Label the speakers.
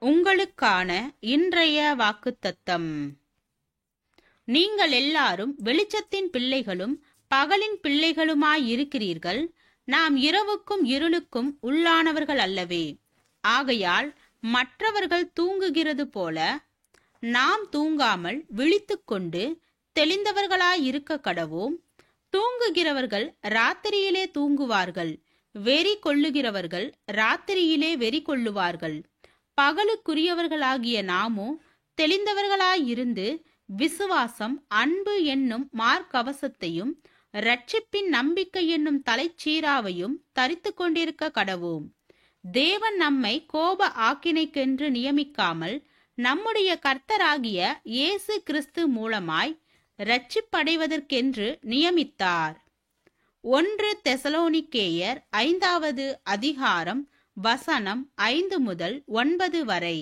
Speaker 1: உங்களுக்கான இன்றைய வாக்குத்தத்தம். நீங்கள் எல்லாரும் வெளிச்சத்தின் பிள்ளைகளும் பகலின் பிள்ளைகளுமாயிருக்கிறீர்கள். நாம் இரவுக்கும் இருளுக்கும் உள்ளானவர்கள் அல்லவே. ஆகையால் மற்றவர்கள் தூங்குகிறது போல நாம் தூங்காமல் விழித்துக்கொண்டு தெளிந்தவர்களாயிருக்க கடவோம். தூங்குகிறவர்கள் ராத்திரியிலே தூங்குவார்கள், வெறி கொள்ளுகிறவர்கள் ராத்திரியிலே வெறி கொள்ளுவார்கள். பகலுக்குரியவர்களாகிய நாமோ தெளிந்தவர்களாயிருந்து விசுவாசம், அன்பு என்னும் மார்க்கவசத்தையும் இரட்சிப்பின் நம்பிக்கை என்னும் தலைச்சீராவையும் தரித்து கொண்டிருக்க கடவோம். தேவன் நம்மை கோப ஆக்கினைக்கென்று நியமிக்காமல் நம்முடைய கர்த்தராகிய இயேசு கிறிஸ்து மூலமாய் இரட்சிப்படைவதற்கென்று நியமித்தார். 1 தெசலோனிக்கேயர் 5வது அதிகாரம் வசனம் 5 முதல் 9 வரை.